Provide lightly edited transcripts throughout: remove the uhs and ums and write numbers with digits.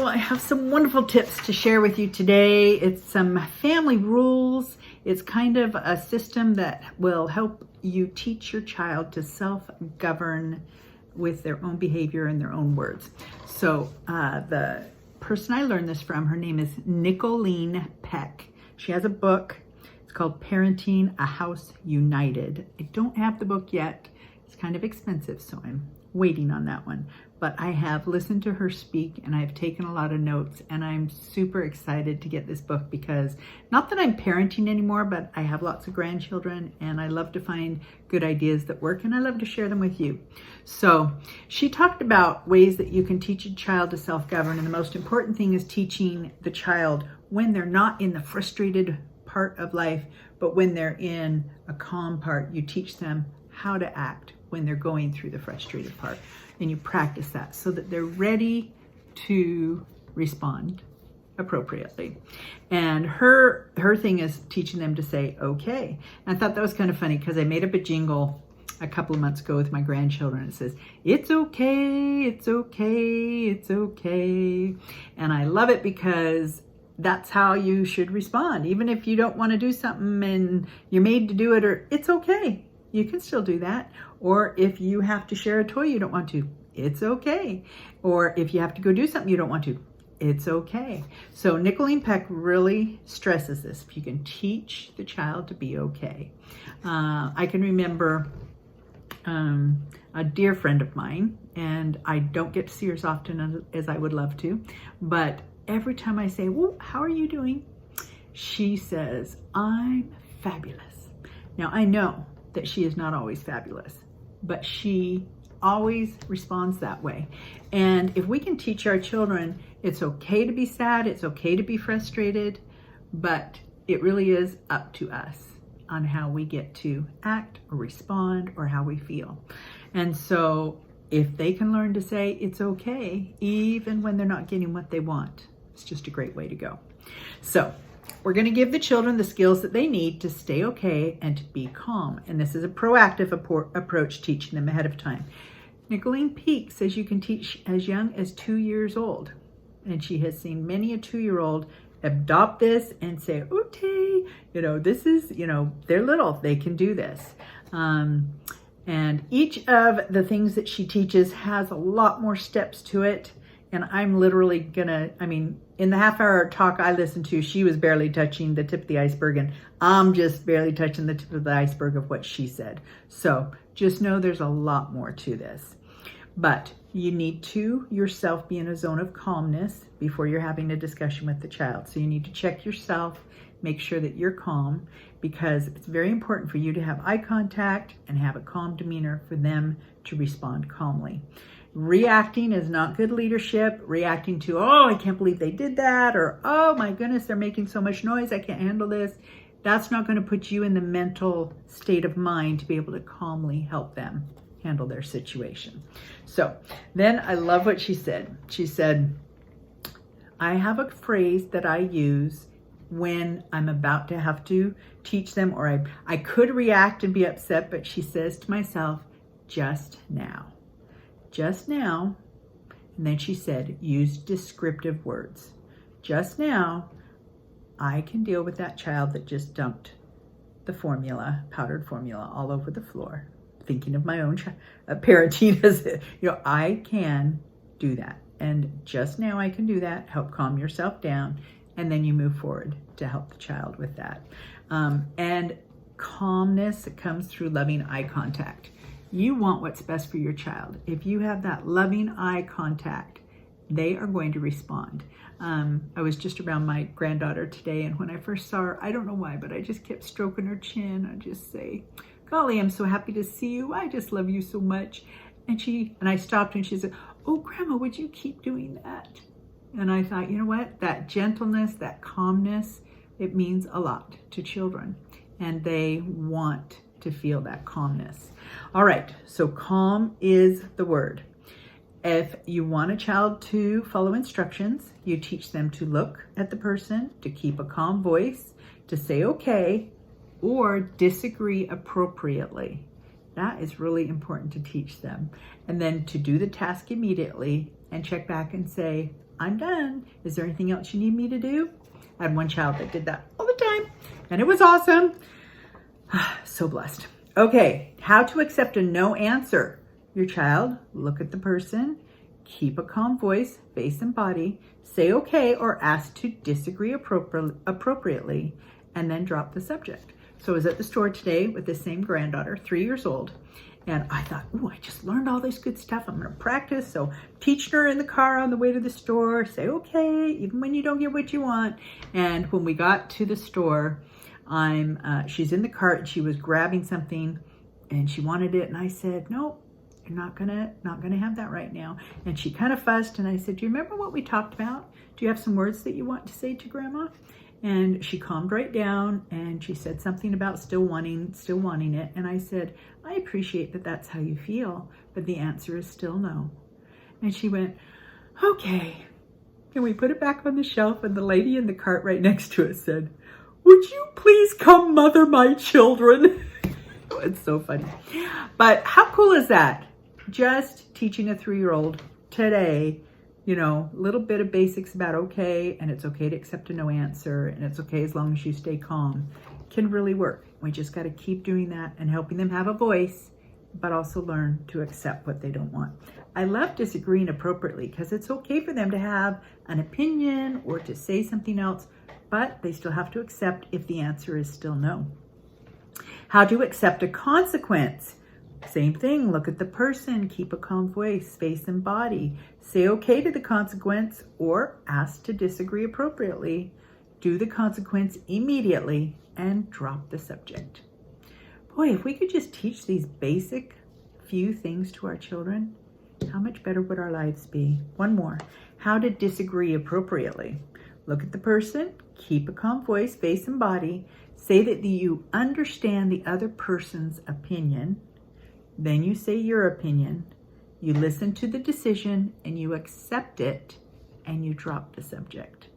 So I have some wonderful tips to share with you today. It's some family rules. It's kind of a system that will help you teach your child to self-govern with their own behavior and their own words. So the person I learned this from, her name is Nicolene Peck. She has a book. It's called Parenting a House United. I don't have the book yet. It's kind of expensive, so I'm waiting on that one. But I have listened to her speak and I've taken a lot of notes, and I'm super excited to get this book because not that I'm parenting anymore, but I have lots of grandchildren and I love to find good ideas that work, and I love to share them with you. So she talked about ways that you can teach a child to self-govern, and the most important thing is teaching the child when they're not in the frustrated part of life, but when they're in a calm part. You teach them how to act when they're going through the frustrated part, and you practice that so that they're ready to respond appropriately. And her thing is teaching them to say okay. And I thought that was kind of funny because I made up a jingle a couple of months ago with my grandchildren. It says, "It's okay, it's okay, it's okay." And I love it because that's how you should respond. Even if you don't want to do something and you're made to do it, or it's okay. You can still do that. Or if you have to share a toy you don't want to, it's okay. Or if you have to go do something you don't want to, it's okay. So Nicolene Peck really stresses this. If you can teach the child to be okay. I can remember a dear friend of mine, and I don't get to see her as often as I would love to, but every time I say, "Well, how are you doing?" she says, "I'm fabulous." Now I know that she is not always fabulous, but she always responds that way. And if we can teach our children, it's okay to be sad, it's okay to be frustrated, but it really is up to us on how we get to act or respond or how we feel. And so if they can learn to say it's okay, even when they're not getting what they want, it's just a great way to go. So we're going to give the children the skills that they need to stay okay and to be calm. And this is a proactive approach, teaching them ahead of time. Nicolene Peck says you can teach as young as 2 years old. And she has seen many a 2-year-old adopt this and say, okay, this is, they're little, they can do this. And each of the things that she teaches has a lot more steps to it. And I'm literally in the half-hour talk I listened to, she was barely touching the tip of the iceberg, and I'm just barely touching the tip of the iceberg of what she said. So just know there's a lot more to this. But you need to yourself be in a zone of calmness before you're having a discussion with the child. So you need to check yourself, make sure that you're calm, because it's very important for you to have eye contact and have a calm demeanor for them to respond calmly. Reacting is not good leadership. Reacting to, "Oh, I can't believe they did that," or "Oh my goodness, they're making so much noise, I can't handle this." That's not going to put you in the mental state of mind to be able to calmly help them handle their situation. So then I love what she said. She said, "I have a phrase that I use when I'm about to have to teach them, or I could react and be upset, but," she says to myself, "just now. Just now," and then she said, use descriptive words. "Just now, I can deal with that child that just dumped the powdered formula all over the floor." Thinking of my own parenting as, I can do that. And just now I can do that. Help calm yourself down. And then you move forward to help the child with that. And calmness comes through loving eye contact. You want what's best for your child. If you have that loving eye contact, they are going to respond. I was just around my granddaughter today, and when I first saw her, I don't know why, but I just kept stroking her chin. I just say, "Golly, I'm so happy to see you. I just love you so much." And I stopped and she said, "Oh, Grandma, would you keep doing that?" And I thought, you know what? That gentleness, that calmness, it means a lot to children, and they want to feel that calmness. All right, so calm is the word. If you want a child to follow instructions, you teach them to look at the person, to keep a calm voice, to say okay, or disagree appropriately. That is really important to teach them. And then to do the task immediately and check back and say, I'm done. Is there anything else you need me to do? I had one child that did that all the time, and it was awesome. So blessed. Okay, how to accept a no answer. Your child, look at the person, keep a calm voice, face and body, say okay or ask to disagree appropriately, and then drop the subject. So I was at the store today with the same granddaughter, 3 years old, and I thought, oh, I just learned all this good stuff. I'm going to practice. So teaching her in the car on the way to the store, say okay, even when you don't get what you want. And when we got to the store, she's in the cart and she was grabbing something and she wanted it. And I said, no, you're not gonna have that right now. And she kind of fussed and I said, do you remember what we talked about? Do you have some words that you want to say to Grandma? And she calmed right down and she said something about still wanting it. And I said, I appreciate that that's how you feel, but the answer is still no. And she went, okay. And we put it back on the shelf and the lady in the cart right next to us said, would you please come mother my children? It's so funny. But how cool is that? Just teaching a 3-year-old today, a little bit of basics about okay, and it's okay to accept a no answer, and it's okay as long as you stay calm, can really work. We just got to keep doing that and helping them have a voice, but also learn to accept what they don't want. I love disagreeing appropriately because it's okay for them to have an opinion or to say something else, but they still have to accept if the answer is still no. How to accept a consequence. Same thing, look at the person, keep a calm voice, face and body. Say okay to the consequence or ask to disagree appropriately. Do the consequence immediately and drop the subject. Boy, if we could just teach these basic few things to our children, how much better would our lives be? One more, how to disagree appropriately. Look at the person, keep a calm voice, face and body. Say that you understand the other person's opinion. Then you say your opinion. You listen to the decision and you accept it and you drop the subject.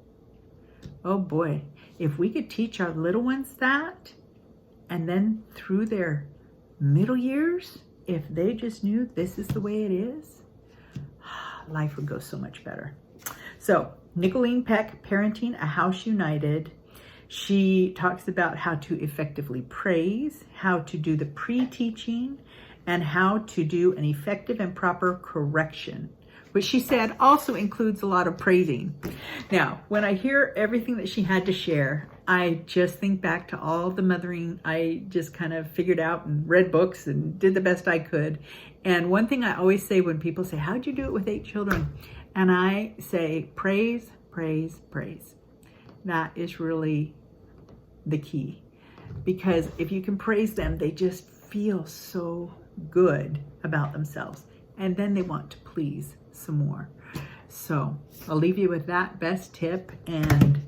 Oh boy, if we could teach our little ones that, and then through their middle years, if they just knew this is the way it is, life would go so much better. So, Nicolene Peck, Parenting a House United. She talks about how to effectively praise, how to do the pre-teaching, and how to do an effective and proper correction, which she said also includes a lot of praising. Now, when I hear everything that she had to share, I just think back to all the mothering I just kind of figured out and read books and did the best I could. And one thing I always say when people say, how'd you do it with 8 children? And I say, praise, praise, praise. That is really the key. Because if you can praise them, they just feel so good about themselves. And then they want to please some more. So I'll leave you with that best tip and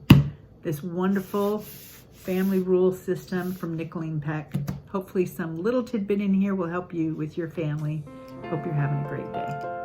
this wonderful family rule system from Nicolene Peck. Hopefully some little tidbit in here will help you with your family. Hope you're having a great day.